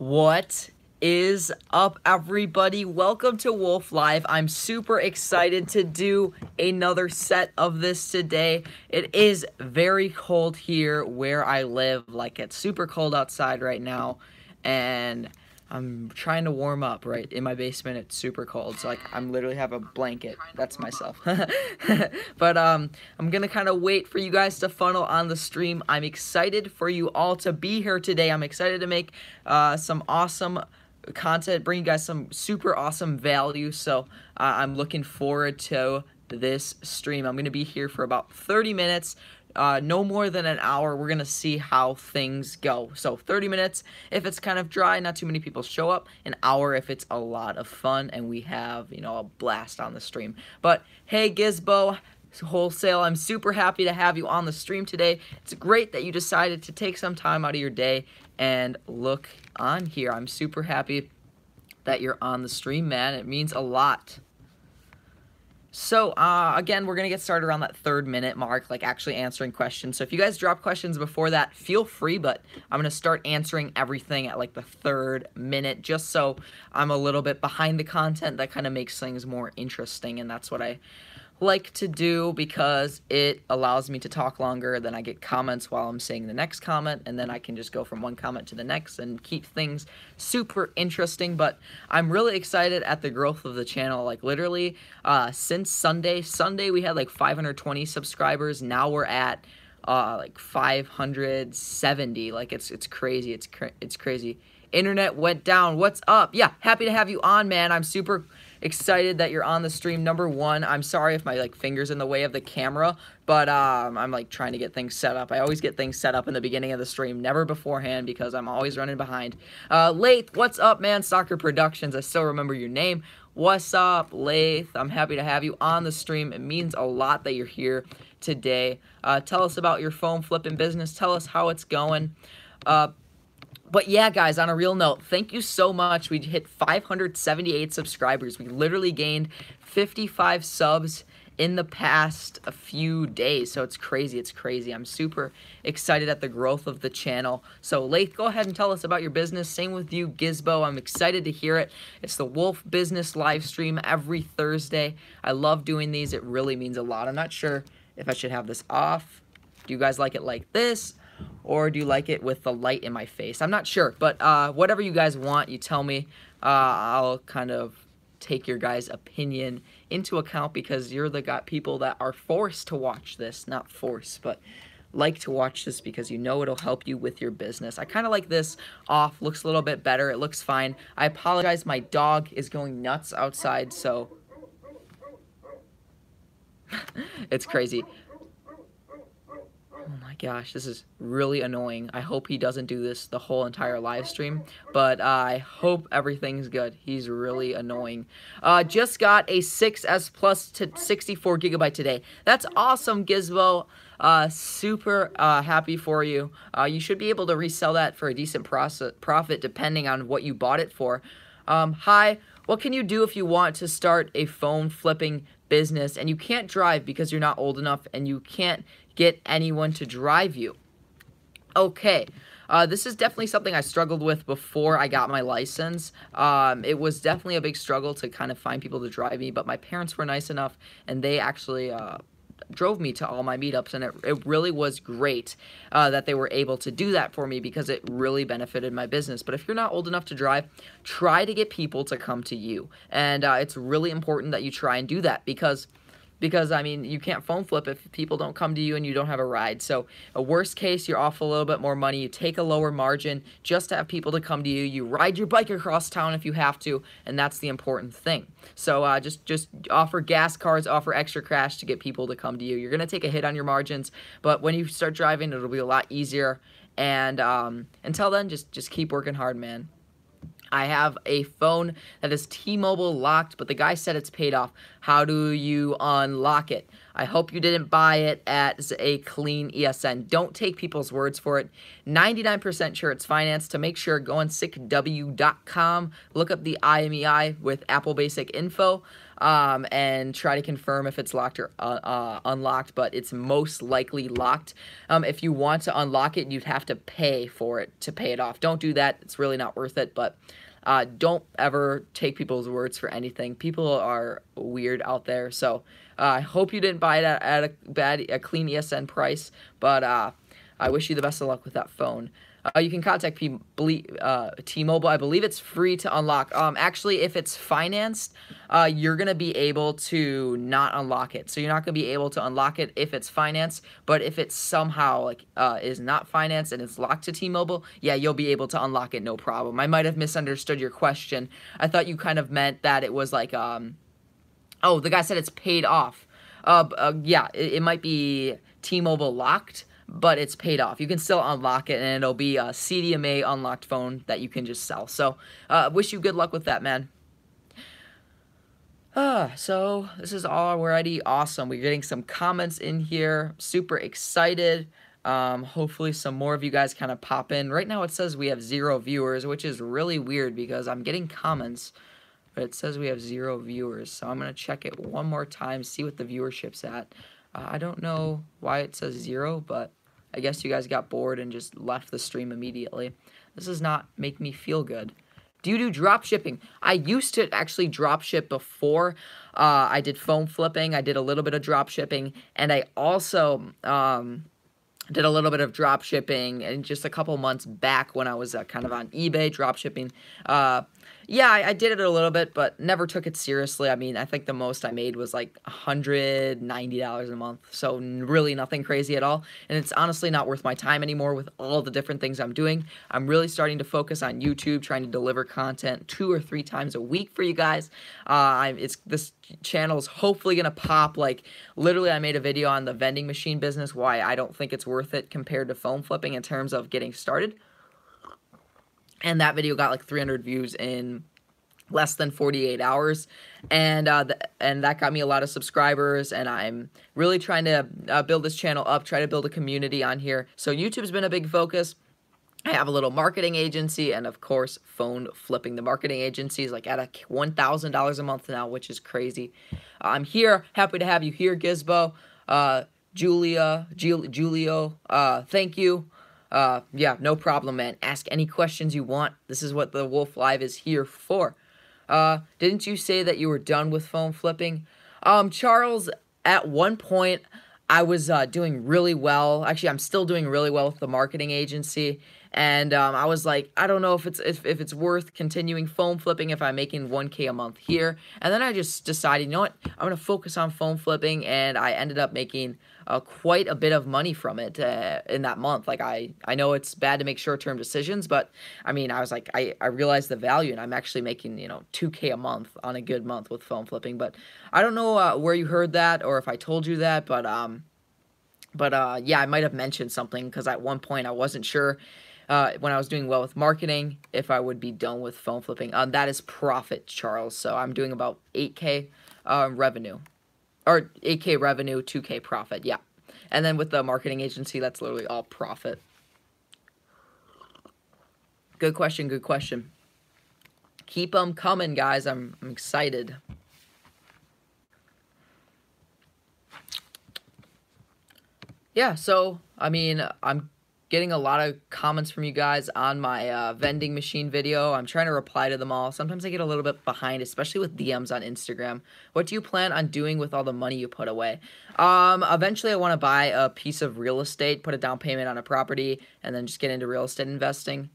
What is up, everybody? Welcome to Wolf Live. I'm super excited to do another set of this today. It is very cold here where I live. Like, it's super cold outside right now, and I'm trying to warm up, right? In my basement, it's super cold, so, like, I'm literally have a blanket. That's myself. But, I'm gonna kind of wait for you guys to funnel on the stream. I'm excited for you all to be here today. I'm excited to make some awesome content, bring you guys some super awesome value, so I'm looking forward to this stream. I'm gonna be here for about 30 minutes, no more than an hour. We're gonna see how things go. So 30 minutes if it's kind of dry, not too many people show up. An hour if it's a lot of fun and we have, you know, a blast on the stream. But hey, Gizbo Wholesale, I'm super happy to have you on the stream today. It's great that you decided to take some time out of your day and look on here. I'm super happy that you're on the stream, man. It means a lot. So, again, we're going to get started around that 3rd minute mark, like actually answering questions. So if you guys drop questions before that, feel free, but I'm going to start answering everything at like the 3rd minute, just so I'm a little bit behind the content. That kind of makes things more interesting, and that's what I like to do because it allows me to talk longer. Then I get comments while I'm saying the next comment, and then I can just go from one comment to the next and keep things super interesting. But I'm really excited at the growth of the channel. Like, literally, since Sunday we had like 520 subscribers. Now we're at like 570. Like, it's crazy. It's crazy. Internet went down. What's up? Yeah, happy to have you on, man. I'm super excited that you're on the stream. Number one, I'm sorry if my like fingers in the way of the camera, but I'm like trying to get things set up. I always get things set up in the beginning of the stream, never beforehand, because I'm always running behind. Lath, what's up, man? Soccer Productions, I still remember your name. What's up, Lath? I'm happy to have you on the stream. It means a lot that you're here today. Tell us about your phone flipping business. Tell us how it's going. But yeah, guys, on a real note, thank you so much. We hit 578 subscribers. We literally gained 55 subs in the past a few days. So it's crazy. It's crazy. I'm super excited at the growth of the channel. So, Lath, go ahead and tell us about your business. Same with you, Gizbo. I'm excited to hear it. It's the Wolf Business live stream every Thursday. I love doing these. It really means a lot. I'm not sure if I should have this off. Do you guys like it like this? Or do you like it with the light in my face? I'm not sure, but whatever you guys want, you tell me. I'll kind of take your guys' opinion into account because you're the people that are forced to watch this. Not forced, but like to watch this because you know it'll help you with your business. I kind of like this off. Looks a little bit better. It looks fine. I apologize. My dog is going nuts outside, so it's crazy. Oh my gosh, this is really annoying. I hope he doesn't do this the whole entire live stream, but I hope everything's good. He's really annoying. Just got a 6S Plus to 64 gigabyte today. That's awesome, Gizmo. Super happy for you. You should be able to resell that for a decent profit depending on what you bought it for. Hi, what can you do if you want to start a phone flipping business and you can't drive because you're not old enough and you can't get anyone to drive you? Okay, this is definitely something I struggled with before I got my license. It was definitely a big struggle to kind of find people to drive me, but my parents were nice enough and they actually drove me to all my meetups, and it really was great that they were able to do that for me because it really benefited my business. But if you're not old enough to drive, try to get people to come to you, and it's really important that you try and do that because I mean, you can't phone flip if people don't come to you and you don't have a ride. So a worst case, you're off a little bit more money. You take a lower margin just to have people to come to you. You ride your bike across town if you have to, and that's the important thing. So just offer gas cards, offer extra cash to get people to come to you. You're going to take a hit on your margins, but when you start driving, it'll be a lot easier. And until then, just keep working hard, man. I have a phone that is T-Mobile locked, but the guy said it's paid off. How do you unlock it? I hope you didn't buy it as a clean ESN. Don't take people's words for it. 99% sure it's financed. To make sure, go on sickw.com, look up the IMEI with Apple Basic Info. and try to confirm if it's locked or unlocked, but it's most likely locked. If you want to unlock it, you'd have to pay for it to pay it off. Don't do that. It's really not worth it, but don't ever take people's words for anything. People are weird out there, so I hope you didn't buy it at a clean ESN price, but I wish you the best of luck with that phone. You can contact T-Mobile. I believe it's free to unlock. Actually, if it's financed, you're going to be able to not unlock it. So you're not going to be able to unlock it if it's financed. But if it's somehow like is not financed and it's locked to T-Mobile, yeah, you'll be able to unlock it, no problem. I might have misunderstood your question. I thought you kind of meant that it was like, oh, the guy said it's paid off. Yeah, it might be T-Mobile locked, but it's paid off. You can still unlock it, and it'll be a CDMA unlocked phone that you can just sell. So, wish you good luck with that, man. So, this is already awesome. We're getting some comments in here. Super excited. Hopefully some more of you guys kind of pop in. Right now it says we have 0 viewers, which is really weird because I'm getting comments, but it says we have 0 viewers. So, I'm going to check it one more time, see what the viewership's at. I don't know why it says 0, but I guess you guys got bored and just left the stream immediately. This does not make me feel good. Do you do drop shipping? I used to actually drop ship before. I did phone flipping. I did a little bit of drop shipping, and I also did a little bit of drop shipping and just a couple months back when I was kind of on eBay drop shipping. Yeah, I did it a little bit, but never took it seriously. I mean, I think the most I made was like $190 a month, so really nothing crazy at all, and it's honestly not worth my time anymore with all the different things I'm doing. I'm really starting to focus on YouTube, trying to deliver content 2 or 3 times a week for you guys. This channel is hopefully going to pop. Like, literally, I made a video on the vending machine business, why I don't think it's worth it compared to phone flipping in terms of getting started. And that video got like 300 views in less than 48 hours. And that got me a lot of subscribers. And I'm really trying to build this channel up, try to build a community on here. So YouTube's been a big focus. I have a little marketing agency, and of course, phone flipping. The marketing agency is like at $1,000 a month now, which is crazy. I'm here, happy to have you here, Gizbo, Julio, thank you. Yeah, no problem, man. Ask any questions you want. This is what the Wolf Live is here for. Didn't you say that you were done with phone flipping? Charles, at one point, I was doing really well. Actually, I'm still doing really well with the marketing agency. And I was like, I don't know if it's worth continuing phone flipping if I'm making 1K a month here. And then I just decided, you know what, I'm going to focus on phone flipping, and I ended up making quite a bit of money from it in that month. Like, I know it's bad to make short-term decisions, but I mean, I was like, I realized the value, and I'm actually making, you know, 2K a month on a good month with phone flipping. But I don't know where you heard that or if I told you that, but yeah, I might have mentioned something because at one point I wasn't sure when I was doing well with marketing if I would be done with phone flipping. That is profit, Charles. So I'm doing about 8K revenue. Or 8K revenue, 2K profit, yeah. And then with the marketing agency, that's literally all profit. Good question, good question. Keep them coming, guys. I'm excited. Yeah, so, I mean, I'm getting a lot of comments from you guys on my vending machine video. I'm trying to reply to them all. Sometimes I get a little bit behind, especially with DMs on Instagram. What do you plan on doing with all the money you put away? Eventually I want to buy a piece of real estate, put a down payment on a property, and then just get into real estate investing.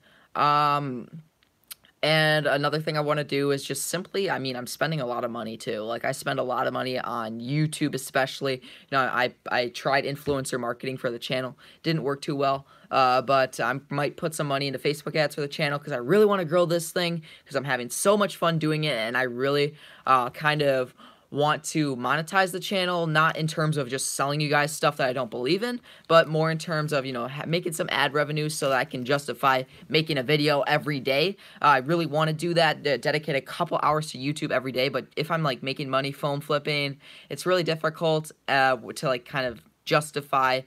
And another thing I want to do is just simply, I mean, I'm spending a lot of money too. Like, I spend a lot of money on YouTube especially. You know, I tried influencer marketing for the channel. Didn't work too well. But I might put some money into Facebook ads for the channel because I really want to grow this thing because I'm having so much fun doing it, and I really kind of want to monetize the channel, not in terms of just selling you guys stuff that I don't believe in, but more in terms of, you know, making some ad revenue so that I can justify making a video every day. I really want to do that, dedicate a couple hours to YouTube every day, but if I'm like making money phone flipping, it's really difficult to like kind of justify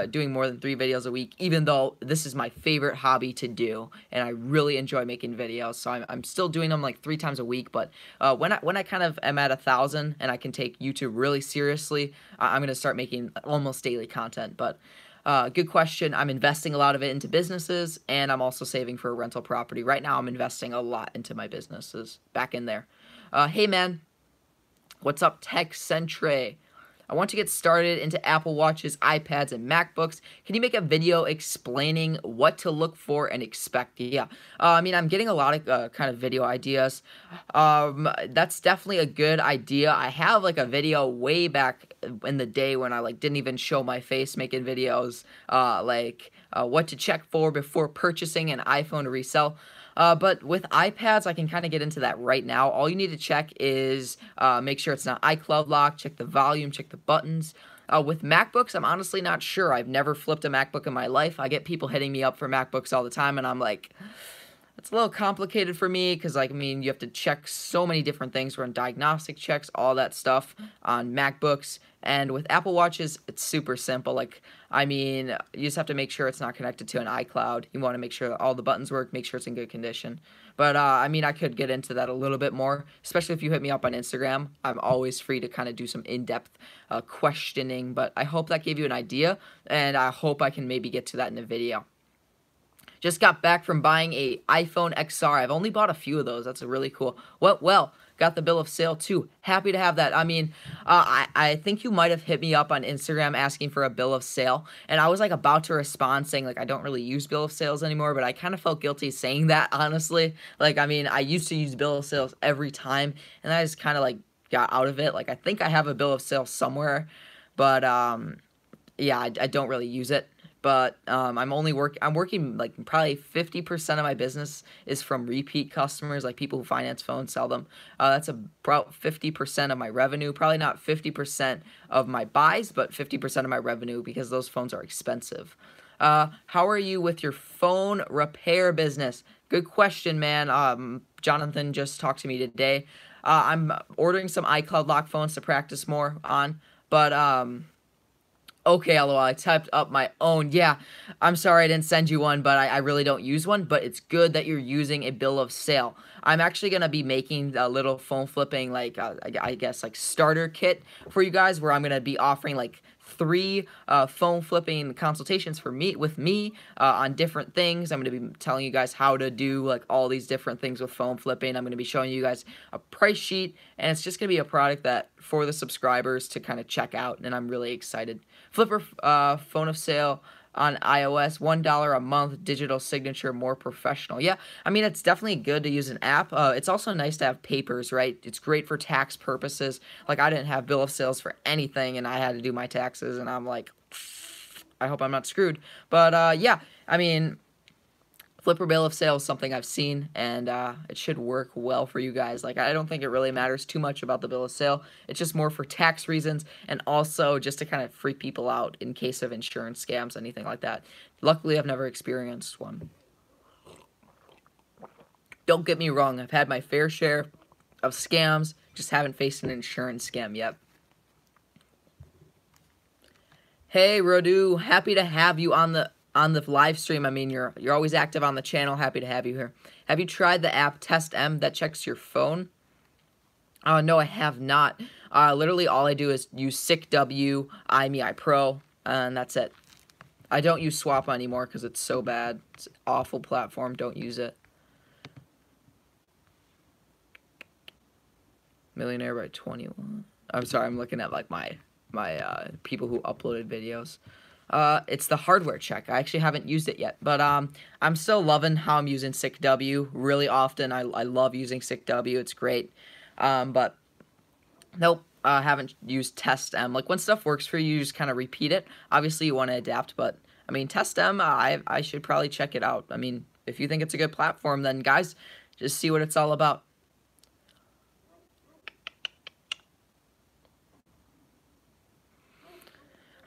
doing more than 3 videos a week, even though this is my favorite hobby to do, and I really enjoy making videos. So I'm still doing them like 3 times a week. But when I kind of am at 1,000 and I can take YouTube really seriously, I'm gonna start making almost daily content. But good question. I'm investing a lot of it into businesses, and I'm also saving for a rental property. Right now, I'm investing a lot into my businesses back in there. Hey, man. What's up, Tech Centre? I want to get started into Apple Watches, iPads, and MacBooks. Can you make a video explaining what to look for and expect? Yeah. I mean, I'm getting a lot of kind of video ideas. That's definitely a good idea. I have like a video way back in the day when I like didn't even show my face making videos, what to check for before purchasing an iPhone to resell. But with iPads, I can kind of get into that right now. All you need to check is make sure it's not iCloud locked, check the volume, check the buttons. With MacBooks, I'm honestly not sure. I've never flipped a MacBook in my life. I get people hitting me up for MacBooks all the time, and I'm like, it's a little complicated for me because, like, I mean, you have to check so many different things. Run diagnostic checks, all that stuff on MacBooks. And with Apple Watches, it's super simple. Like, I mean, you just have to make sure it's not connected to an iCloud. You want to make sure that all the buttons work, make sure it's in good condition. But, I mean, I could get into that a little bit more, especially if you hit me up on Instagram. I'm always free to kind of do some in-depth questioning. But I hope that gave you an idea, and I hope I can maybe get to that in a video. Just got back from buying a iPhone XR. I've only bought a few of those. That's really cool. Well, got the bill of sale too. Happy to have that. I mean, I think you might have hit me up on Instagram asking for a bill of sale, and I was like about to respond saying like I don't really use bill of sales anymore, but I kind of felt guilty saying that, honestly. Like, I mean, I used to use bill of sales every time, and I just kind of like got out of it. Like, I think I have a bill of sale somewhere, but yeah, I don't really use it. But I'm working like probably 50% of my business is from repeat customers, like people who finance phones, sell them. That's about 50% of my revenue. Probably not 50% of my buys, but 50% of my revenue because those phones are expensive. How are you with your phone repair business? Good question, man. Jonathan just talked to me today. I'm ordering some iCloud lock phones to practice more on, but okay, LOL, I typed up my own. Yeah, I'm sorry I didn't send you one, but I really don't use one, but it's good that you're using a bill of sale. I'm actually going to be making a little phone flipping, like, I guess, like, starter kit for you guys, where I'm going to be offering, like, 3 phone flipping consultations with me on different things. I'm going to be telling you guys how to do like all these different things with phone flipping. I'm going to be showing you guys a price sheet, and it's just going to be a product that for the subscribers to kind of check out, and I'm really excited. Flipper phone of sale on iOS, $1 a month, digital signature, more professional. Yeah, I mean, it's definitely good to use an app. It's also nice to have papers, right? It's great for tax purposes. Like, I didn't have bill of sales for anything, and I had to do my taxes, and I'm like, I hope I'm not screwed. But, yeah, I mean, Flipper bill of sale is something I've seen, and it should work well for you guys. Like, I don't think it really matters too much about the bill of sale. It's just more for tax reasons, and also just to kind of freak people out in case of insurance scams, anything like that. Luckily, I've never experienced one. Don't get me wrong, I've had my fair share of scams, just haven't faced an insurance scam yet. Hey, Rodu, happy to have you on the live stream. I mean, you're always active on the channel. Happy to have you here. Have you tried the app Test M that checks your phone? No, I have not. Literally all I do is use SickW, iMeIPro, and that's it. I don't use Swap anymore because it's so bad. It's an awful platform. Don't use it. Millionaire by 21. I'm sorry, I'm looking at like my people who uploaded videos. It's the hardware check. I actually haven't used it yet, but I'm still loving how I'm using SickW really often. I love using SickW. It's great. But nope, I haven't used Test M. Like, when stuff works for you, you just kind of repeat it. Obviously, you want to adapt, but I mean, Test M, I should probably check it out. I mean, if you think it's a good platform, then guys, just see what it's all about.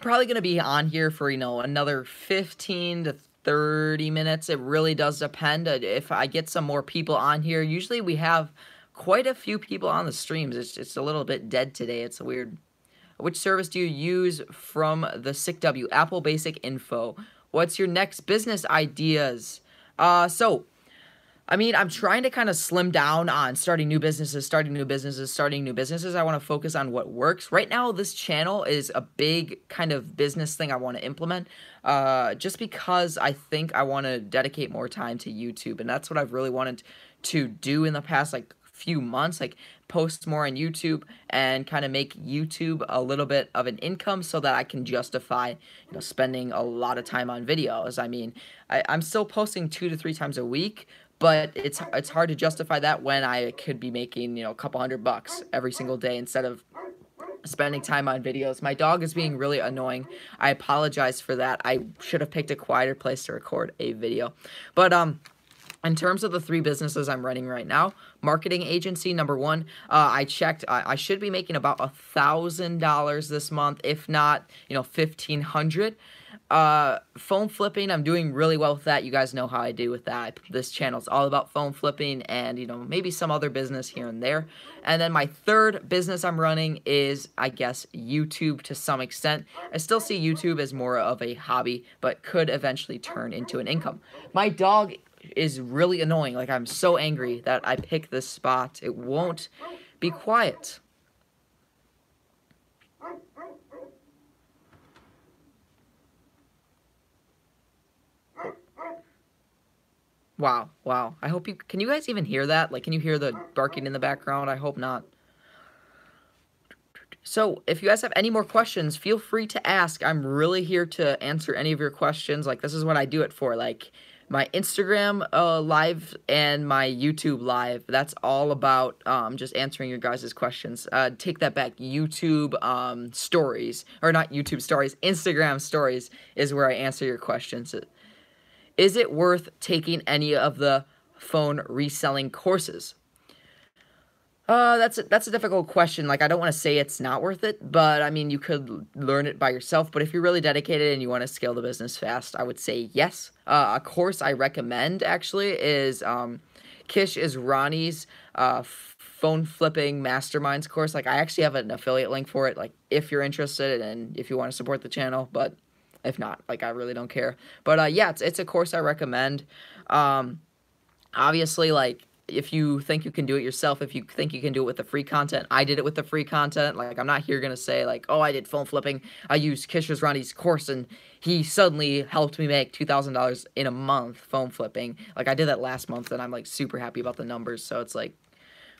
Probably going to be on here for, you know, another 15 to 30 minutes. It really does depend. If I get some more people on here, usually we have quite a few people on the streams. It's a little bit dead today. It's weird. Which service do you use from the SickW? Apple Basic Info. What's your next business ideas? So I mean, I'm trying to kind of slim down on starting new businesses. I want to focus on what works. Right now, this channel is a big kind of business thing I want to implement, just because I think I want to dedicate more time to YouTube. And that's what I've really wanted to do in the past, like, few months, like post more on YouTube and kind of make YouTube a little bit of an income so that I can justify, spending a lot of time on videos. I mean, I'm still posting 2 to 3 times a week, but it's hard to justify that when I could be making, a couple $100 every single day instead of spending time on videos. My dog is being really annoying. I apologize for that. I should have picked a quieter place to record a video. But in terms of the 3 businesses I'm running right now, marketing agency, number 1, I checked, I should be making about $1,000 this month, if not, $1,500. Phone flipping, I'm doing really well with that. You guys know how I do with that. This channel is all about phone flipping and, maybe some other business here and there. And then my 3rd business I'm running is, I guess, YouTube to some extent. I still see YouTube as more of a hobby, but could eventually turn into an income. My dog is really annoying. Like, I'm so angry that I picked this spot. It won't be quiet. Wow. I hope can you guys even hear that? Like, can you hear the barking in the background? I hope not. So, if you guys have any more questions, feel free to ask. I'm really here to answer any of your questions. Like, this is what I do it for. Like, my Instagram live and my YouTube live, that's all about just answering your guys' questions. Take that back. YouTube stories, or not YouTube stories, Instagram stories is where I answer your questions. Is it worth taking any of the phone reselling courses? That's a difficult question. Like, I don't want to say it's not worth it, but I mean, you could learn it by yourself. But if you're really dedicated and you want to scale the business fast, I would say yes. A course I recommend actually is Kish is Ronnie's phone flipping masterminds course. Like, I actually have an affiliate link for it. Like, if you're interested and if you want to support the channel, but if not, like, I really don't care. But yeah, it's a course I recommend. Obviously, like, if you think you can do it yourself, if you think you can do it with the free content, I did it with the free content. Like, I'm not here going to say, like, oh, I did phone flipping. I used Kish's Ronnie's course, and he suddenly helped me make $2,000 in a month phone flipping. Like, I did that last month, and I'm, like, super happy about the numbers. So it's like,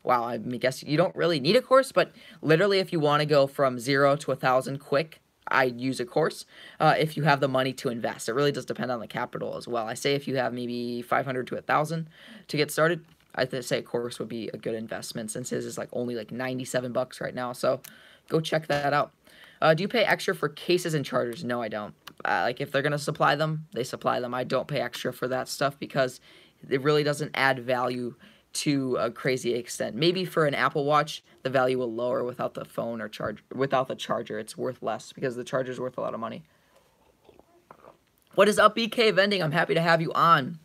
wow, I guess you don't really need a course, but literally if you want to go from 0 to 1,000 quick, I'd use a course if you have the money to invest. It really does depend on the capital as well. I say if you have maybe 500 to 1,000 to get started, I'd say a course would be a good investment since his is like only like $97 right now. So go check that out. Do you pay extra for cases and chargers? No, I don't. Like, if they're going to supply them, they supply them. I don't pay extra for that stuff because it really doesn't add value to a crazy extent. Maybe for an Apple Watch, the value will lower without the phone or without the charger. It's worth less because the charger is worth a lot of money. What is up, BK Vending? I'm happy to have you on.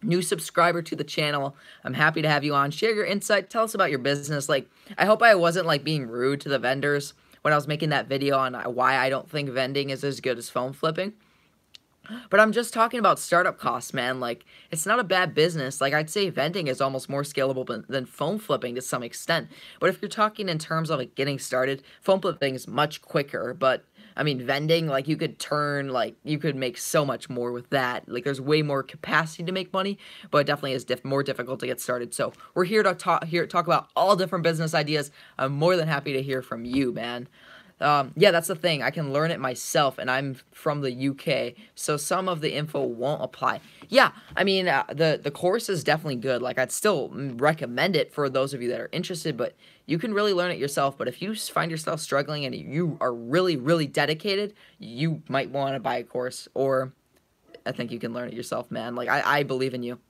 New subscriber to the channel. I'm happy to have you on. Share your insight. Tell us about your business. Like, I hope I wasn't like being rude to the vendors when I was making that video on why I don't think vending is as good as phone flipping. But I'm just talking about startup costs, man. Like, it's not a bad business. Like, I'd say vending is almost more scalable than phone flipping to some extent. But if you're talking in terms of, like, getting started, phone flipping is much quicker. But, I mean, vending, like, you could you could make so much more with that. Like, there's way more capacity to make money, but it definitely is more difficult to get started. So, we're here to talk about all different business ideas. I'm more than happy to hear from you, man. Yeah, that's the thing. I can learn it myself, and I'm from the UK, so some of the info won't apply. Yeah, I mean, the course is definitely good. Like, I'd still recommend it for those of you that are interested, but you can really learn it yourself. But if you find yourself struggling and you are really, really dedicated, you might want to buy a course, or I think you can learn it yourself, man. Like, I believe in you.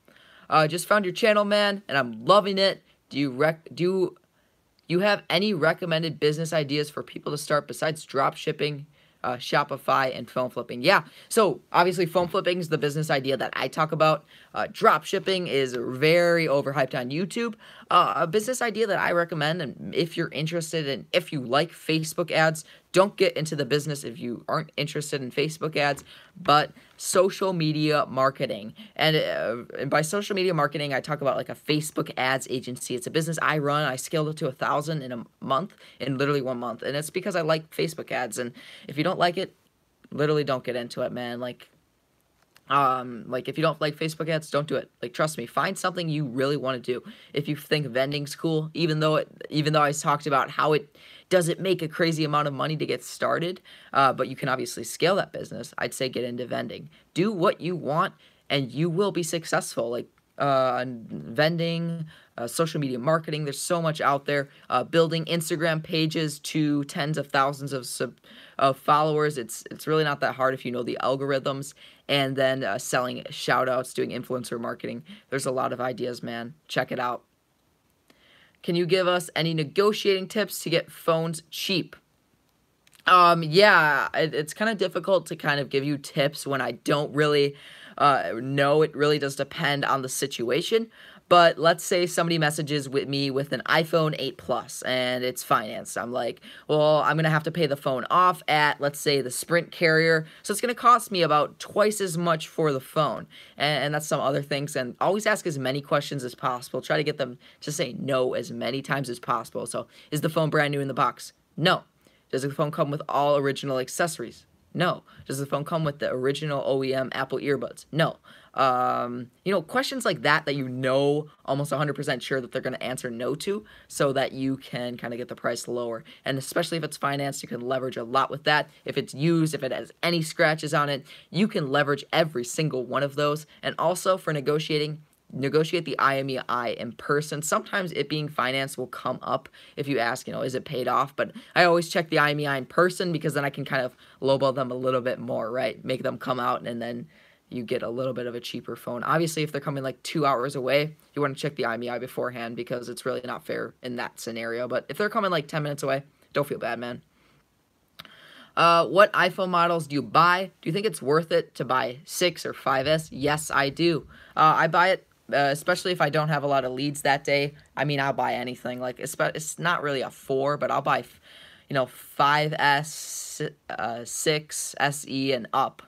Just found your channel, man, and I'm loving it. Do you have any recommended business ideas for people to start besides drop shipping, Shopify, and phone flipping? Yeah, so obviously phone flipping is the business idea that I talk about. Drop shipping is very overhyped on YouTube. A business idea that I recommend, and if you're interested and if you like Facebook ads, don't get into the business if you aren't interested in Facebook ads, but social media marketing. And by social media marketing, I talk about like a Facebook ads agency. It's a business I run. I scaled it to 1,000 in a month, in literally 1 month. And it's because I like Facebook ads. And if you don't like it, literally don't get into it, man. Like if you don't like Facebook ads, don't do it. Like, trust me, find something you really want to do. If you think vending's cool, even though I talked about how it doesn't make a crazy amount of money to get started, but you can obviously scale that business, I'd say get into vending. Do what you want and you will be successful. Like vending, social media marketing, there's so much out there. Building Instagram pages to tens of thousands of followers, it's really not that hard if you know the algorithms. And then selling shout outs, doing influencer marketing. There's a lot of ideas, man. Check it out. Can you give us any negotiating tips to get phones cheap? Yeah, it's kind of difficult to kind of give you tips when I don't really know. It really does depend on the situation. But let's say somebody messages with me with an iPhone 8 Plus and it's financed. I'm like, well, I'm going to have to pay the phone off at, let's say, the Sprint carrier. So it's going to cost me about twice as much for the phone. And that's some other things. And always ask as many questions as possible. Try to get them to say no as many times as possible. So is the phone brand new in the box? No. Does the phone come with all original accessories? No. Does the phone come with the original OEM Apple earbuds? No. Questions like that you know almost 100% sure that they're going to answer no to, so that you can kind of get the price lower. And especially if it's financed, you can leverage a lot with that. If it's used, if it has any scratches on it, you can leverage every single one of those. And also for negotiating, negotiate the IMEI in person. Sometimes it being financed will come up if you ask, is it paid off? But I always check the IMEI in person, because then I can kind of lowball them a little bit more, right? Make them come out, and then you get a little bit of a cheaper phone. Obviously, if they're coming like 2 hours away, you want to check the IMEI beforehand, because it's really not fair in that scenario. But if they're coming like 10 minutes away, don't feel bad, man. What iPhone models do you buy? Do you think it's worth it to buy 6 or 5S? Yes, I do. I buy it, especially if I don't have a lot of leads that day. I mean, I'll buy anything. Like, it's not really a 4, but I'll buy, 5S, 6, SE, and up.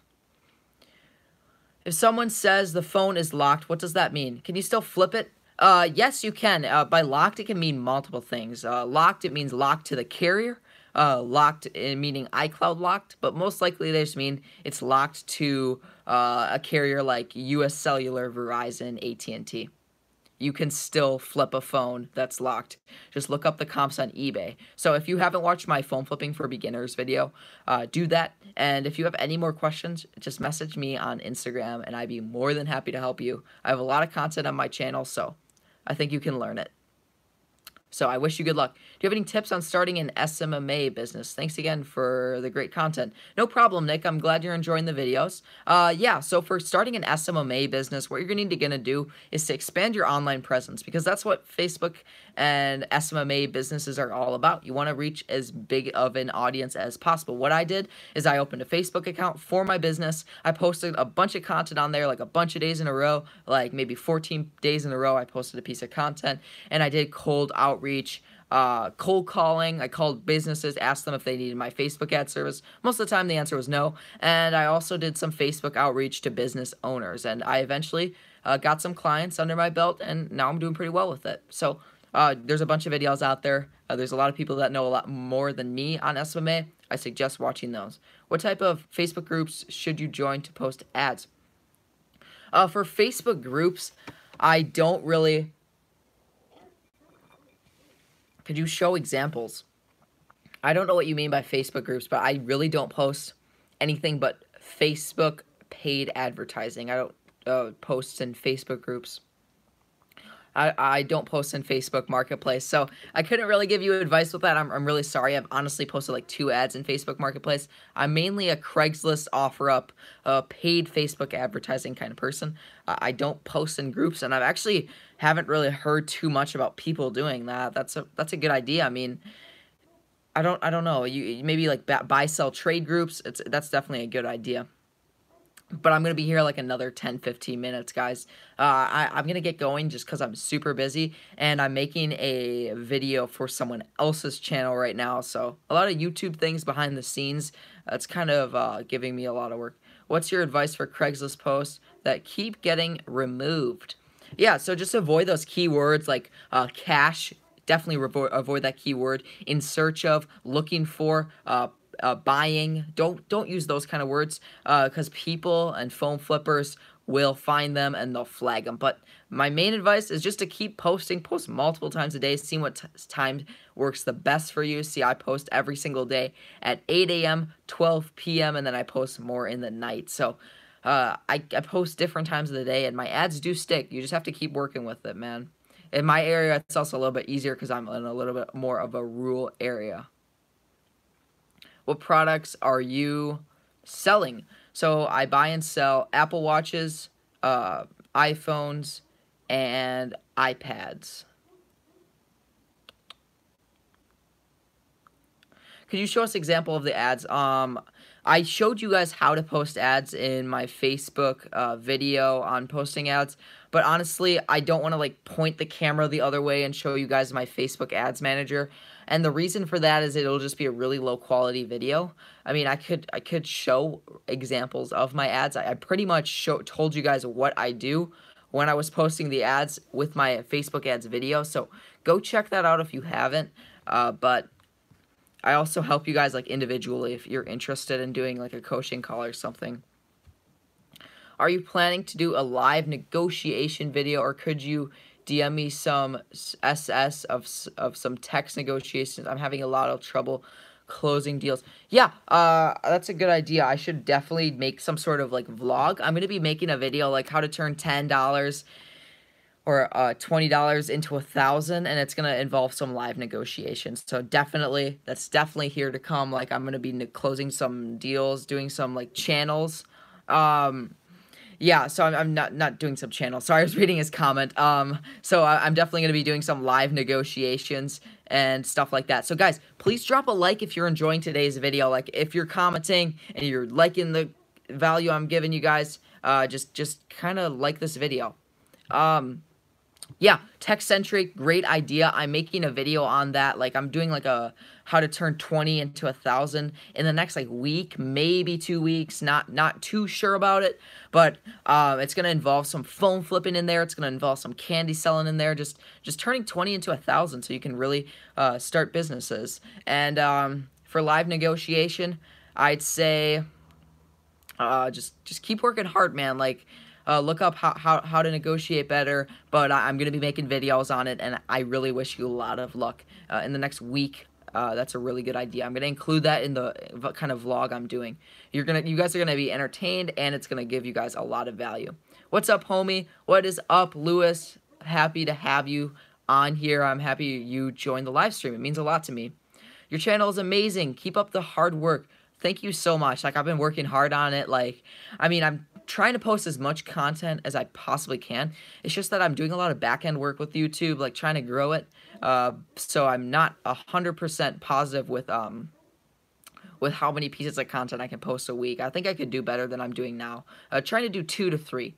If someone says the phone is locked, what does that mean? Can you still flip it? Yes, you can. By locked, it can mean multiple things. Locked, it means locked to the carrier. Locked, meaning iCloud locked. But most likely, they just mean it's locked to a carrier like US Cellular, Verizon, AT&T. You can still flip a phone that's locked. Just look up the comps on eBay. So if you haven't watched my phone flipping for beginners video, do that. And if you have any more questions, just message me on Instagram, and I'd be more than happy to help you. I have a lot of content on my channel, so I think you can learn it. So I wish you good luck. Do you have any tips on starting an SMMA business? Thanks again for the great content. No problem, Nick. I'm glad you're enjoying the videos. Yeah, so for starting an SMMA business, what you're going to do is to expand your online presence, because that's what Facebook and SMMA businesses are all about. You want to reach as big of an audience as possible. What I did is I opened a Facebook account for my business. I posted a bunch of content on there, like a bunch of days in a row, like maybe 14 days in a row I posted a piece of content, and I did cold outreach, cold calling. I called businesses, asked them if they needed my Facebook ad service. Most of the time the answer was no. And I also did some Facebook outreach to business owners, and I eventually got some clients under my belt, and now I'm doing pretty well with it. So there's a bunch of videos out there. There's a lot of people that know a lot more than me on SMMA. I suggest watching those. What type of Facebook groups should you join to post ads? For Facebook groups, I don't really... Could you show examples? I don't know what you mean by Facebook groups, but I really don't post anything but Facebook paid advertising. I don't post in Facebook groups. I don't post in Facebook Marketplace, so I couldn't really give you advice with that. I'm really sorry. I've honestly posted like 2 ads in Facebook Marketplace. I'm mainly a Craigslist offer-up, paid Facebook advertising kind of person. I don't post in groups, and I've actually haven't really heard too much about people doing that. That's a good idea. I mean, I don't know. You maybe like buy sell trade groups. That's definitely a good idea. but I'm going to be here like another 10-15 minutes, guys. I'm going to get going just because I'm super busy, and I'm making a video for someone else's channel right now, so a lot of YouTube things behind the scenes. It's kind of giving me a lot of work. What's your advice for Craigslist posts that keep getting removed? Yeah, so just avoid those keywords like cash. Definitely avoid that keyword. In search of, looking for, buying. Don't use those kind of words because people and phone flippers will find them and they'll flag them. But my main advice is just to keep posting. Post multiple times a day. See what time works the best for you. See, I post every single day at 8 a.m., 12 p.m., and then I post more in the night. So I post different times of the day, and my ads do stick. You just have to keep working with it, man. In my area, it's also a little bit easier because I'm in a little bit more of a rural area. What products are you selling? So I buy and sell Apple Watches, iPhones, and iPads. Could you show us an example of the ads? I showed you guys how to post ads in my Facebook video on posting ads, but honestly, I don't want to like point the camera the other way and show you guys my Facebook ads manager. And the reason for that is it'll just be a really low quality video. I mean, I could show examples of my ads. I pretty much told you guys what I do when I was posting the ads with my Facebook ads video. So go check that out if you haven't. But I also help you guys like individually if you're interested in doing like a coaching call or something. Are you planning to do a live negotiation video, or could you DM me some SS of some text negotiations? I'm having a lot of trouble closing deals. Yeah, that's a good idea. I should definitely make some sort of like vlog. I'm going to be making a video like how to turn $10 or $20 into $1,000, and it's going to involve some live negotiations. So definitely, that's definitely here to come. Like, I'm going to be closing some deals, doing some like channels. Yeah, so I'm not doing some channels. Sorry, I was reading his comment. So I'm definitely going to be doing some live negotiations and stuff like that. So guys, please drop a like if you're enjoying today's video. Like, if you're commenting and you're liking the value I'm giving you guys, just kind of like this video. Yeah, tech-centric, great idea. I'm making a video on that. Like, I'm doing like a how to turn 20 into 1,000 in the next like week, maybe 2 weeks. Not too sure about it, but it's gonna involve some phone flipping in there. It's gonna involve some candy selling in there. Just turning 20 into 1,000 so you can really start businesses. And for live negotiation, I'd say just keep working hard, man. Like, look up how to negotiate better, but I'm going to be making videos on it, and I really wish you a lot of luck in the next week. That's a really good idea. I'm going to include that in the kind of vlog I'm doing. You guys are going to be entertained, and it's going to give you guys a lot of value. What's up, homie? What is up, Lewis? Happy to have you on here. I'm happy you joined the live stream. It means a lot to me. Your channel is amazing. Keep up the hard work. Thank you so much. Like, I've been working hard on it. Like, I mean, I'm trying to post as much content as I possibly can. It's just that I'm doing a lot of back-end work with YouTube, like trying to grow it. So I'm not 100% positive with how many pieces of content I can post a week. I think I could do better than I'm doing now. Trying to do 2 to 3.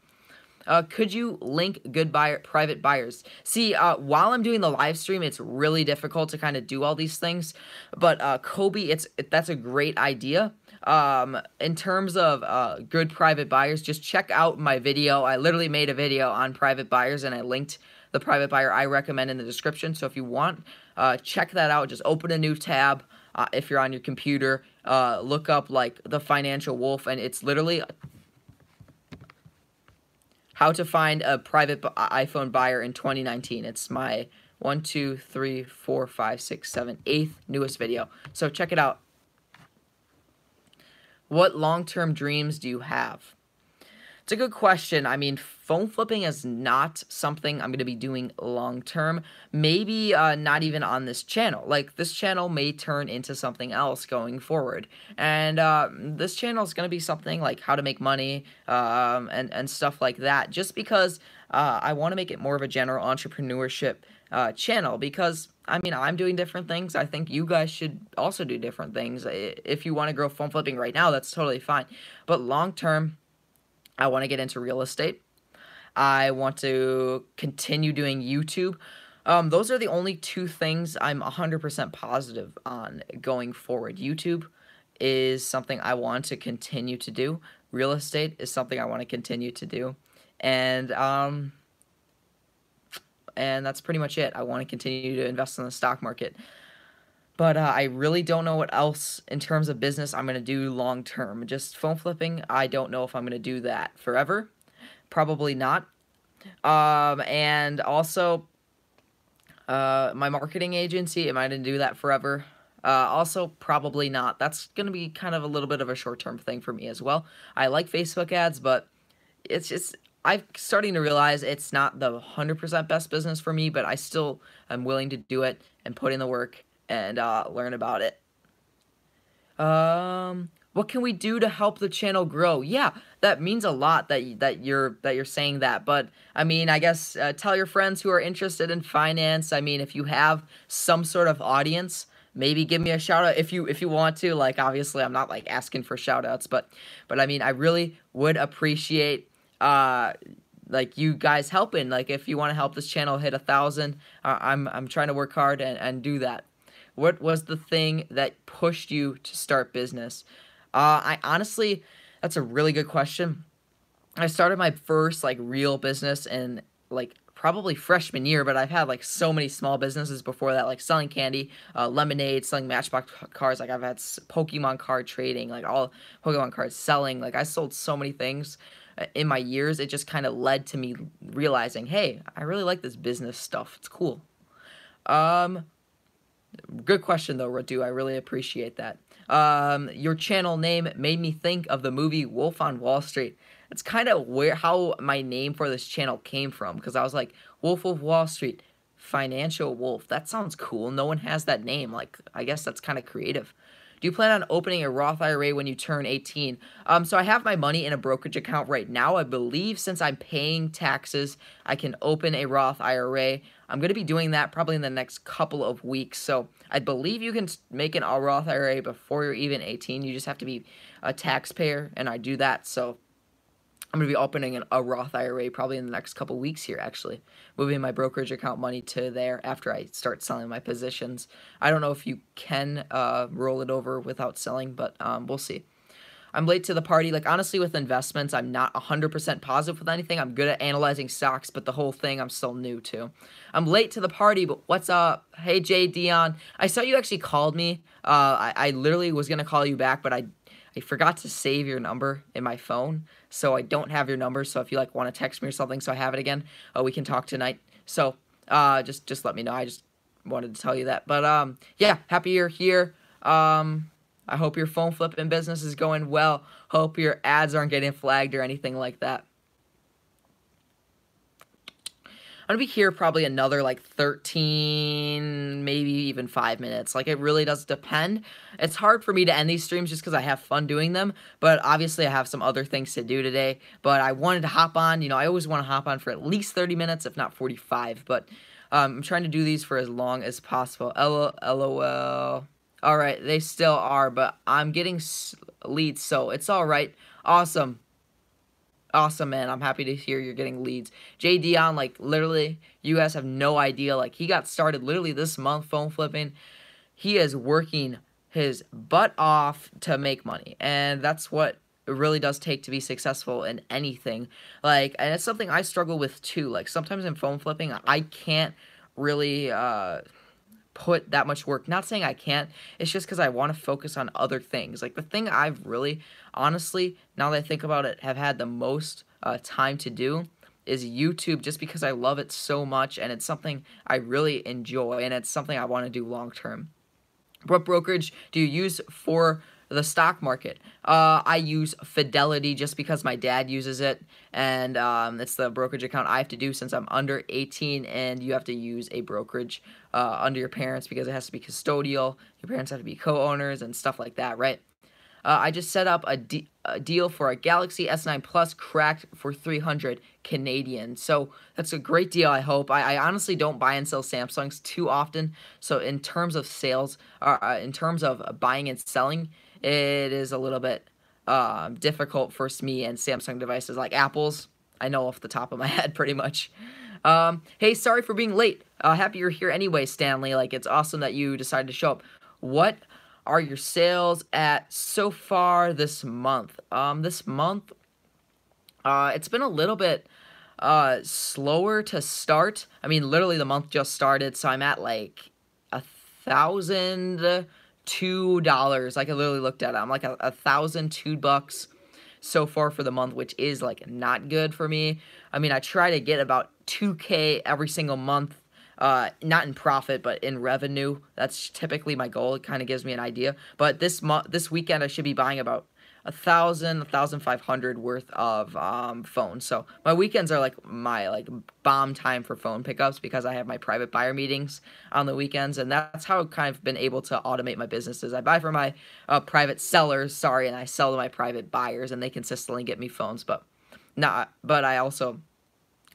Could you link good private buyers? See, while I'm doing the live stream, it's really difficult to kind of do all these things. But Kobe, that's a great idea. In terms of good private buyers, just check out my video. I literally made a video on private buyers, and I linked the private buyer I recommend in the description. So if you want, check that out. Just open a new tab if you're on your computer. Look up like the Financial Wolf, and it's literally how to find a private iPhone buyer in 2019. It's my 1, 2, 3, 4, 5, 6, 7, 8th newest video. So check it out. What long-term dreams do you have? It's a good question. I mean, phone flipping is not something I'm going to be doing long-term. Maybe not even on this channel. Like, this channel may turn into something else going forward. And this channel is going to be something like how to make money and stuff like that. Just because I want to make it more of a general entrepreneurship channel. Because, I mean, I'm doing different things. I think you guys should also do different things. If you want to grow phone flipping right now, that's totally fine. But long-term, I want to get into real estate. I want to continue doing YouTube. Those are the only two things I'm 100% positive on going forward. YouTube is something I want to continue to do. Real estate is something I want to continue to do. And and that's pretty much it. I want to continue to invest in the stock market. But I really don't know what else in terms of business I'm going to do long term. Just phone flipping, I don't know if I'm going to do that forever. Probably not. And also, my marketing agency, am I going to do that forever? Also, probably not. That's going to be kind of a little bit of a short-term thing for me as well. I like Facebook ads, but it's just, I'm starting to realize it's not the 100% best business for me, but I still am willing to do it and put in the work and learn about it. What can we do to help the channel grow? Yeah, that means a lot that you're saying that. But I mean, I guess tell your friends who are interested in finance. I mean, if you have some sort of audience, maybe give me a shout out if you want to. Like, obviously, I'm not like asking for shout outs, but I mean, I really would appreciate like you guys helping. Like, if you want to help this channel hit 1,000, I'm trying to work hard and do that. What was the thing that pushed you to start business? I honestly, that's a really good question. I started my first like real business in like probably freshman year, but I've had like so many small businesses before that, like selling candy, lemonade, selling Matchbox cards. Like I've had Pokemon card trading, like all Pokemon cards selling. Like I sold so many things in my years. It just kind of led to me realizing, hey, I really like this business stuff. It's cool. Good question though, Radu. I really appreciate that. Your channel name made me think of the movie Wolf on Wall Street. It's kind of how my name for this channel came from, because I was like, Wolf of Wall Street, financial wolf. That sounds cool. No one has that name. Like, I guess that's kind of creative. Do you plan on opening a Roth IRA when you turn 18? So I have my money in a brokerage account right now. I believe since I'm paying taxes, I can open a Roth IRA. I'm going to be doing that probably in the next couple of weeks. So I believe you can make a Roth IRA before you're even 18. You just have to be a taxpayer, and I do that. So I'm going to be opening a Roth IRA probably in the next couple weeks here, actually. Moving my brokerage account money to there after I start selling my positions. I don't know if you can roll it over without selling, but we'll see. I'm late to the party. Like, honestly, with investments, I'm not 100% positive with anything. I'm good at analyzing stocks, but the whole thing I'm still new to. I'm late to the party, but what's up? Hey, Jay Dion. I saw you actually called me. I literally was going to call you back, but I forgot to save your number in my phone, so I don't have your number. So if you like want to text me or something, so I have it again, we can talk tonight. So just let me know. I just wanted to tell you that. But yeah, happy you're here. I hope your phone flipping business is going well. Hope your ads aren't getting flagged or anything like that. I'm going to be here probably another like 13, maybe even 5 minutes. Like, it really does depend. It's hard for me to end these streams just because I have fun doing them. But obviously I have some other things to do today. But I wanted to hop on. You know, I always want to hop on for at least 30 minutes, if not 45. But I'm trying to do these for as long as possible. LOL. All right, they still are, but I'm getting leads, so it's all right. Awesome. Awesome, man. I'm happy to hear you're getting leads. Jay Dion, like, literally, you guys have no idea. Like, he got started literally this month phone flipping. He is working his butt off to make money, and that's what it really does take to be successful in anything. Like, and it's something I struggle with, too. Like, sometimes in phone flipping, I can't really put that much work. Not saying I can't, it's just because I want to focus on other things. Like, the thing I've really, honestly, now that I think about it, have had the most time to do is YouTube, just because I love it so much, and it's something I really enjoy, and it's something I want to do long term. What brokerage do you use for the stock market? I use Fidelity just because my dad uses it, and it's the brokerage account I have to do since I'm under 18, and you have to use a brokerage under your parents because it has to be custodial. Your parents have to be co-owners and stuff like that, right? I just set up a deal for a Galaxy S9 Plus cracked for 300 Canadian. So that's a great deal, I hope. I honestly don't buy and sell Samsungs too often. So in terms of sales, in terms of buying and selling, it is a little bit difficult for me and Samsung devices. Like Apple's, I know off the top of my head pretty much. Hey, sorry for being late. Happy you're here anyway, Stanley. Like, it's awesome that you decided to show up. What are your sales at so far this month? This month, it's been a little bit slower to start. I mean, literally the month just started, so I'm at like $1,002. Like, I literally looked at it. I'm like $1,002 so far for the month, which is like not good for me. I mean, I try to get about 2K every single month, not in profit, but in revenue. That's typically my goal. It kind of gives me an idea. But this weekend, I should be buying about 1,500 worth of phones. So my weekends are like my bomb time for phone pickups because I have my private buyer meetings on the weekends, and that's how I've kind of been able to automate my businesses. I buy for my private sellers, and I sell to my private buyers, and they consistently get me phones. But I also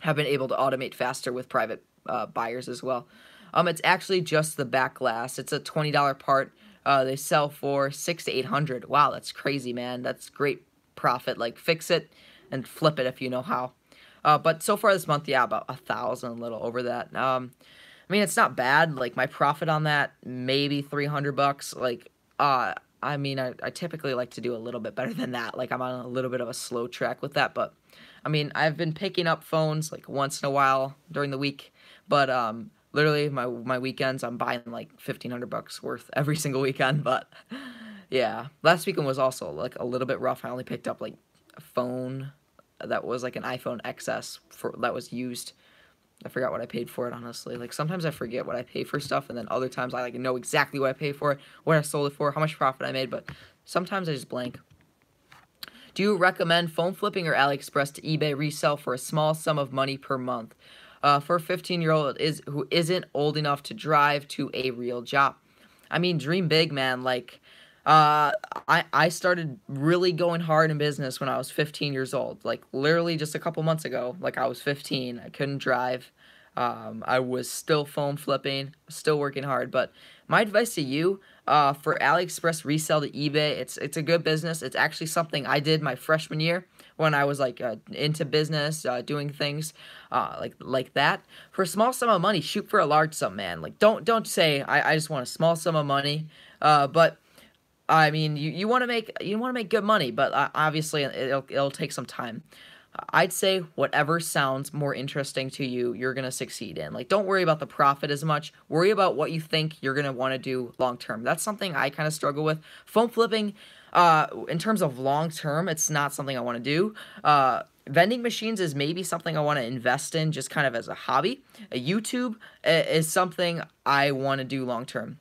have been able to automate faster with private buyers as well. It's actually just the back glass. It's a $20 part. They sell for $600 to $800. Wow, that's crazy, man. That's great profit. Like, fix it and flip it if you know how. But so far this month, yeah, about 1,000, a little over that. I mean, it's not bad. Like, my profit on that, maybe $300. Like, I mean, I typically like to do a little bit better than that. Like, I'm on a little bit of a slow track with that. But, I mean, I've been picking up phones, like, once in a while during the week. But, literally, my weekends, I'm buying like $1,500 worth every single weekend. But yeah, last weekend was also like a little bit rough. I only picked up like a phone that was like an iPhone XS that was used. I forgot what I paid for it, honestly. Like, sometimes I forget what I pay for stuff, and then other times I like know exactly what I paid for it, what I sold it for, how much profit I made. But sometimes I just blank. Do you recommend phone flipping or AliExpress to eBay resell for a small sum of money per month? For a 15-year-old who isn't old enough to drive to a real job. I mean, dream big, man. Like, I started really going hard in business when I was 15 years old. Like, literally just a couple months ago, like, I was 15. I couldn't drive. I was still phone flipping, still working hard. But my advice to you, for AliExpress resell to eBay, it's a good business. It's actually something I did my freshman year when I was like into business, doing things like that. For a small sum of money, shoot for a large sum, man. Like, don't say I just want a small sum of money. But I mean, you want to make good money, but obviously it'll take some time. I'd say whatever sounds more interesting to you, you're going to succeed in. Like, don't worry about the profit as much. Worry about what you think you're going to want to do long term. That's something I kind of struggle with. Phone flipping, in terms of long term, it's not something I want to do. Vending machines is maybe something I want to invest in just kind of as a hobby. YouTube is something I want to do long term.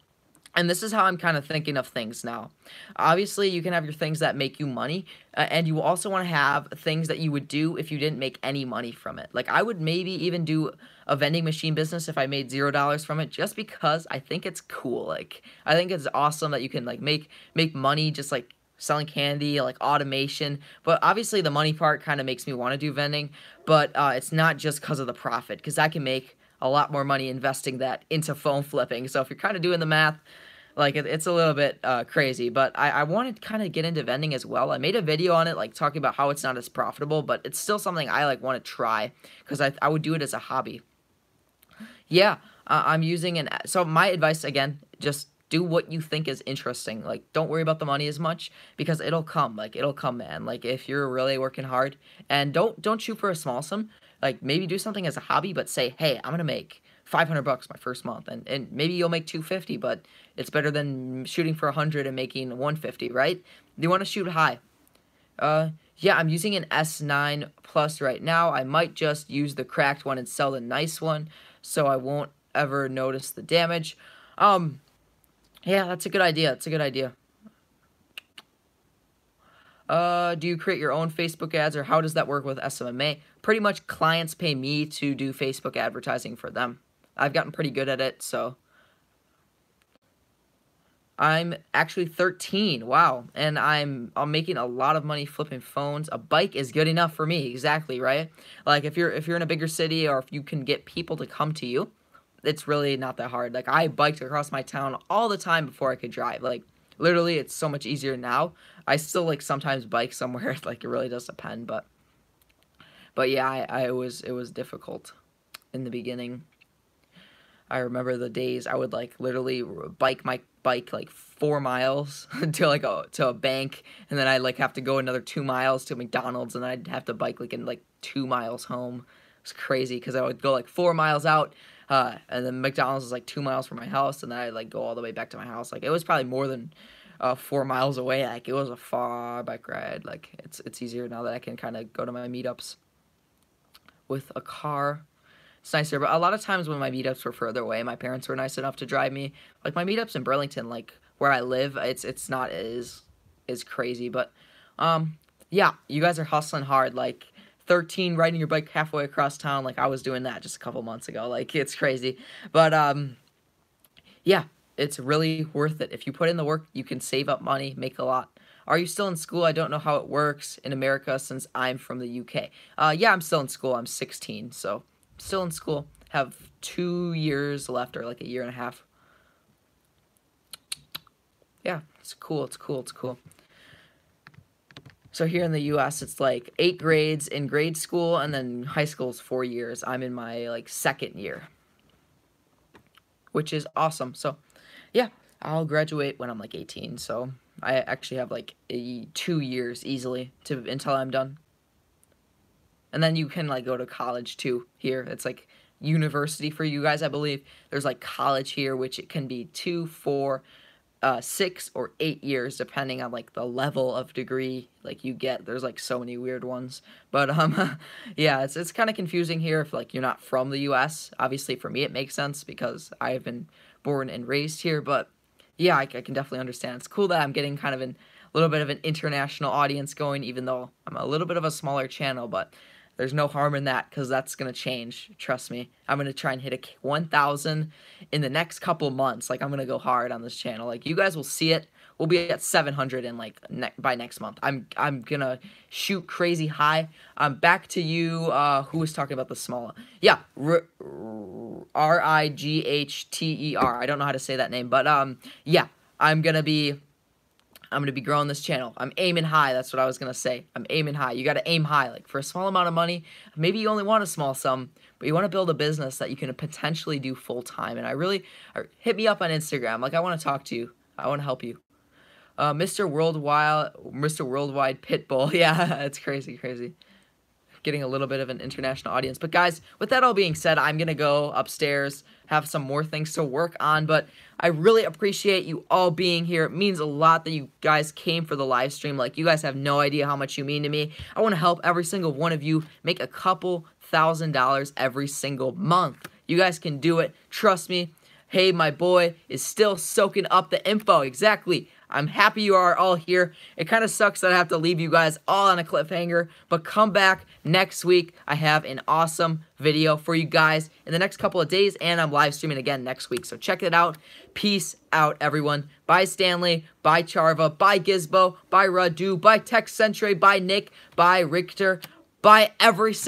And this is how I'm kind of thinking of things now. Obviously, you can have your things that make you money, and you also want to have things that you would do if you didn't make any money from it. Like, I would maybe even do a vending machine business if I made $0 from it, just because I think it's cool. Like, I think it's awesome that you can like make money just like selling candy, like automation. But obviously, the money part kind of makes me want to do vending. But it's not just because of the profit, because I can make a lot more money investing that into phone flipping. So if you're kind of doing the math, like, it's a little bit crazy, but I want to kind of get into vending as well. I made a video on it, like, talking about how it's not as profitable, but it's still something I, like, want to try, because I would do it as a hobby. Yeah, I'm using so my advice, again, just do what you think is interesting. Like, don't worry about the money as much, because it'll come. Like, it'll come, man. Like, if you're really working hard, and don't shoot for a small sum. Like, maybe do something as a hobby, but say, hey, I'm going to make $500 my first month, and maybe you'll make $250, but it's better than shooting for 100 and making $150, right? You want to shoot high. Yeah, I'm using an S9 Plus right now. I might just use the cracked one and sell the nice one, so I won't ever notice the damage. Yeah, that's a good idea. That's a good idea. Do you create your own Facebook ads, or how does that work with SMMA? Pretty much clients pay me to do Facebook advertising for them. I've gotten pretty good at it, so. I'm actually 13, wow, and I'm making a lot of money flipping phones. A bike is good enough for me, exactly, right? Like, if you're in a bigger city, or if you can get people to come to you, it's really not that hard. Like, I biked across my town all the time before I could drive. Like, Literally, it's so much easier now. I still, like, sometimes bike somewhere. Like, it really does depend, but yeah, it was difficult in the beginning. I remember the days I would, like, literally bike my bike like 4 miles to like to a bank, and then I'd like have to go another 2 miles to McDonald's, and I'd have to bike like in like 2 miles home. It's crazy because I would go like 4 miles out, and then McDonald's is like 2 miles from my house, and then I'd like go all the way back to my house. Like, it was probably more than 4 miles away. Like, it was a far bike ride. Like, it's easier now that I can kind of go to my meetups with a car. It's nicer, but a lot of times when my meetups were further away, my parents were nice enough to drive me. Like, my meetups in Burlington, like where I live, it's not as crazy, but yeah, you guys are hustling hard. Like, 13 riding your bike halfway across town, like I was doing that just a couple months ago. Like, it's crazy, but yeah, it's really worth it. If you put in the work, you can save up money, make a lot. Are you still in school? I don't know how it works in America since I'm from the UK. Yeah, I'm still in school. I'm 16, so still in school. Have 2 years left, or like a year and a half. Yeah, it's cool. It's cool. It's cool. So here in the U.S., it's like 8 grades in grade school, and then high school is 4 years. I'm in my like 2nd year, which is awesome. So yeah, I'll graduate when I'm like 18. So I actually have like 2 years easily until I'm done. And then you can like go to college too here. It's like university for you guys, I believe. There's like college here, which it can be 2, 4, 6, or 8 years, depending on like the level of degree like you get. There's like so many weird ones. But yeah, it's kind of confusing here if like you're not from the US. Obviously for me it makes sense because I've been born and raised here, but yeah, I can definitely understand. It's cool that I'm getting kind of a little bit of an international audience going, even though I'm a little bit of a smaller channel, but there's no harm in that because that's going to change. Trust me. I'm going to try and hit a 1,000 in the next couple months. Like, I'm going to go hard on this channel. Like, you guys will see it. We'll be at 700 in like by next month. I'm going to shoot crazy high. Back to you. Who was talking about the small? Yeah, Righther. I don't know how to say that name, but yeah, I'm going to be growing this channel. I'm aiming high. That's what I was going to say. I'm aiming high. You got to aim high. Like, for a small amount of money, maybe you only want a small sum, but you want to build a business that you can potentially do full time. And hit me up on Instagram. Like, I want to talk to you. I want to help you. Mr. Worldwide Pitbull. Yeah, it's crazy. Getting a little bit of an international audience. But guys, with that all being said, I'm going to go upstairs, have some more things to work on, but I really appreciate you all being here. It means a lot that you guys came for the live stream. Like, you guys have no idea how much you mean to me. I want to help every single one of you make a couple $1,000 every single month. You guys can do it. Trust me. Hey, my boy is still soaking up the info. Exactly. I'm happy you are all here. It kind of sucks that I have to leave you guys all on a cliffhanger, but come back next week. I have an awesome video for you guys in the next couple of days, and I'm live streaming again next week, so check it out. Peace out, everyone. Bye, Stanley. Bye, Charva. Bye, Gizbo. Bye, Radu. Bye, TechCentre. Bye, Nick. Bye, Richter. Bye, every single